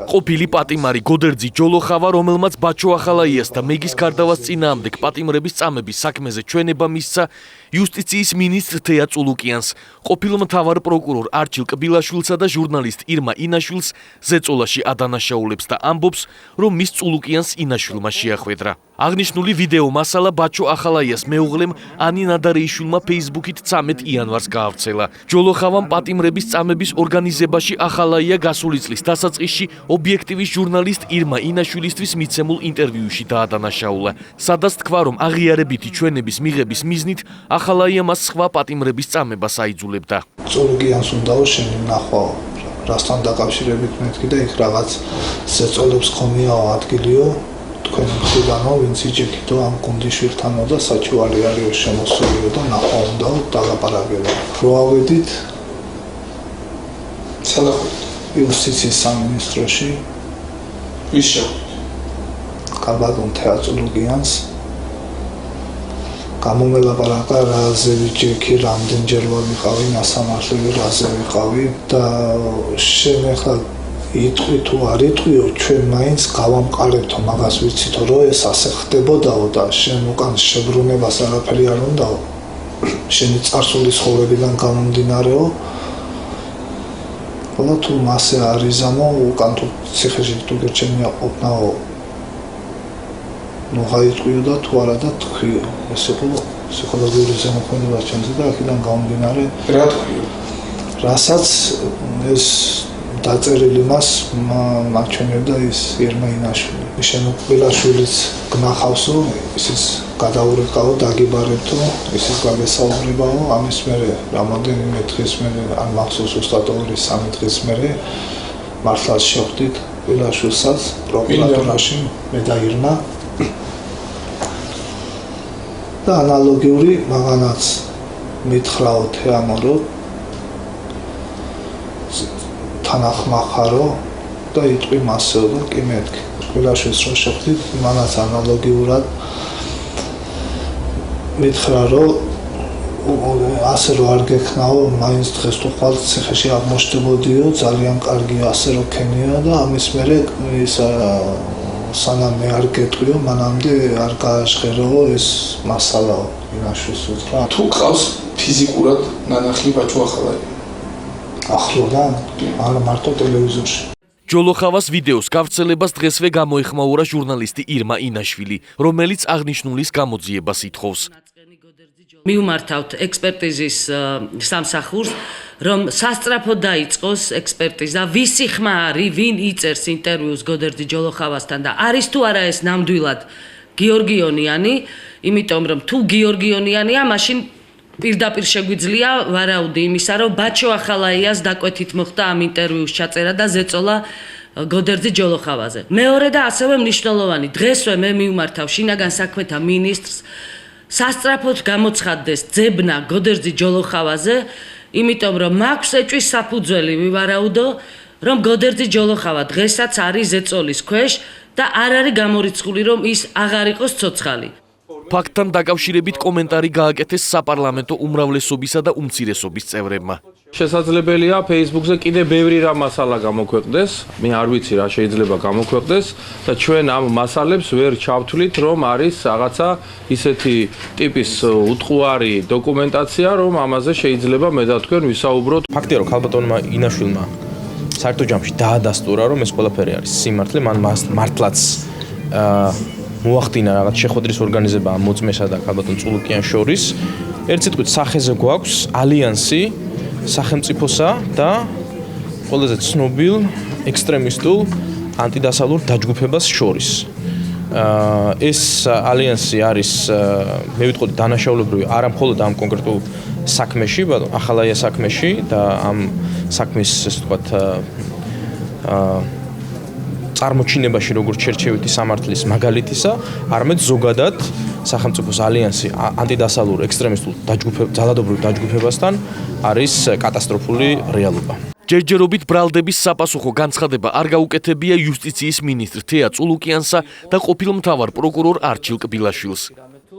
ყოფილი პატიმარი გოდერძი ჯოლოხავა, რომელმაც ბაჩო ახალაიას და მეგის გარდავას წინააღმდეგ პატიმრების წამების საქმეზე ჩვენება მისცა იუსტიციის მინისტრ თეა წულუკიანს, ყოფილ მთავარ პროკურორ არჩილ კბილაშვილსა და ჟურნალისტ ირმა ინაშვილს ზეწოლაში ადანაშაულებს და ამბობს, რომ მის წულუკიანს ინაშვილმა შეახვედრა. აღნიშნული ვიდეო მასალა ბაჩო ახალაიას მეუღლემ ანი ნადარეიშვილმა Facebook-ით 13 იანვარს გაავრცელა. ჯოლოხავამ პატიმრების წამების ორგანიზებაში ახალაია გასული წლის დასაწყისში ობიექტივის ჟურნალისტ ირმა ინაშვილისთვის მიცემულ ინტერვიუში დაადანაშაულა. სადაც თქვა, რომ აღიარებითი ჩვენების მიღების მიზნით ახალაია მას სხვა პატიმრების წამებას აიძულებდა. წულუკიანს უნდაო შენი ნახვაო, რასთან დაკავშირებით მეთქი და იქ რაღაც ზეწოლებს ხომიაო ადგილიო. თქვენ მხრიდანო ვინც იჭიქითო ამ გუნდიშვილთანო და საჩუვარი არისო შემოსულიო და ნახვა უნდაო დაგაპარაკებო. რო ავედით იუსტიციის სამინისტროში ვის კაბადონ თეა წულუკიანს გამომელაპარაკა რაზე ვიჭიქი, რამდენჯერ ვარ ვიყავი მასამართლე, რაზე ვიყავი და შემეხლა იტყვი თუ არ იტყვიო, ჩვენ მაინც გავამყარებთო, მაგას ვიცითო, რომ ეს ასე ხდებოდაო და შენ უკან შებრუნებას არაფერი არ უნდაო. შენი წარსული ცხოვრებიდან გამომდინარეო. ხოლო თუ მასე არ იზამო, უკან თუ ციხეში თუ გერჩენია ყოფნაო. ნუ გაიტყვიო და თუ არა და თქვიო. ეს იყო ფსიქოლოგიური ზემოქმედება ჩემზე და აქედან გამომდინარე რა თქვიო? რასაც ეს დაწერილი მას მაჩვენებდა ის ირმა ინაშვილი. შემოყვილაშვილიც გნახავსო, ისიც გადაურეკავო, დაგიბარებთო, ისიც გაგესაუბრებაო, ამის მერე რამოდენიმე დღის მერე, ან მახსოვს ზუსტად 2-3 დღის მერე მართლაც შევხვდით ყვილაშვილსაც პროკურატურაში, მე და ირმა. და ანალოგიური მაგანაც მითხრაო თეამო, რომ თანახმახარო და იტყვი მასეო და კი მეთქი. ყვილაშვილს რო შევხვდით, მანაც ანალოგიურად მითხრა, რომ ასე რო არ გექნაო, მაინც დღეს თუ ხვალ ციხეში აღმოჩნდებოდიო, ძალიან კარგია ასე რო ქენია და ამის მერე ის სანამ მე არ გეტყვიო, მანამდე არ გააჟღერაო ეს მასალაო ინაშვილს უთხრა. თუ ყავს ფიზიკურად ნანახი ბაჩო ახალაია? ახლოდან? არა, მარტო ტელევიზორში. ჯოლოხავას ვიდეოს გავრცელებას დღესვე გამოეხმაურა ჟურნალისტი ირმა ინაშვილი, რომელიც აღნიშნულის გამოძიებას ითხოვს. მივმართავთ ექსპერტიზის სამსახურს, რომ სასწრაფოდ დაიწყოს ექსპერტიზა, ვისი ხმა არის, ვინ იწერს ინტერვიუს გოდერძი ჯოლოხავასთან და არის თუ არა ეს ნამდვილად გიორგიონიანი, იმიტომ რომ თუ გიორგიონიანია, მაშინ პირდაპირ შეგვიძლია ვარაუდი იმისა, რომ ბაჩო ახალაიას დაკვეთით მოხდა ამ ინტერვიუს ჩაწერა და ზეწოლა გოდერძი ჯოლოხავაზე. მეორე და ასევე მნიშვნელოვანი, დღესვე მე მივმართავ შინაგან საქმეთა მინისტრს, სასწრაფოდ გამოცხადდეს ძებნა გოდერძი ჯოლოხავაზე, იმიტომ რომ მაქვს ეჭვის საფუძველი ვივარაუდო, რომ გოდერძი ჯოლოხავა დღესაც არის ზეწოლის ქვეშ და არ არის გამორიცხული, რომ ის აღარ იყოს ცოცხალი. ფაქტთან დაკავშირებით კომენტარი გააკეთეს საპარლამენტო უმრავლესობისა და უმცირესობის წევრებმა. შესაძლებელია Facebook-ზე კიდე ბევრი რა მასალა გამოქვეყნდეს, მე არ ვიცი რა შეიძლება გამოქვეყნდეს და ჩვენ ამ მასალებს ვერ ჩავთვლით, რომ არის რაღაცა ისეთი ტიპის უტყუარი დოკუმენტაცია, რომ ამაზე შეიძლება მე და თქვენ ვისაუბროთ. ფაქტია, რომ ქალბატონმა ინაშვილმა საერთო ჯამში დაადასტურა, რომ ეს ყველაფერი არის სიმართლე, მან მართლაც მოახდინა რაღაც შეხვედრის ორგანიზება მოწმესა და ქალბატონ წულუკიანს შორის. ერთ სიტყვით სახეზე გვაქვს ალიანსი სახელმწიფოსა და ყველაზე ცნობილ ექსტრემისტულ ანტიდასალურ დაჯგუფებას შორის. ეს ალიანსი არის, მე ვიტყოდი, დანაშაულებრივი არა მხოლოდ ამ კონკრეტულ საქმეში, ბატონ ახალაია საქმეში და ამ საქმის, ესე ვთქვათ, წარმოჩინებაში, როგორც შერჩევითი სამართლის მაგალითისა, არამედ ზოგადად სახელმწიფოს ალიანსი ანტიდასალურ ექსტრემისტულ ძალადობრივ დაჯგუფებასთან არის კატასტროფული რეალობა. ჯერჯერობით ბრალდების საპასუხო განცხადება არ გაუკეთებია იუსტიციის მინისტრ თეა წულუკიანსა და ყოფილ მთავარ პროკურორ არჩილ კბილაშვილს.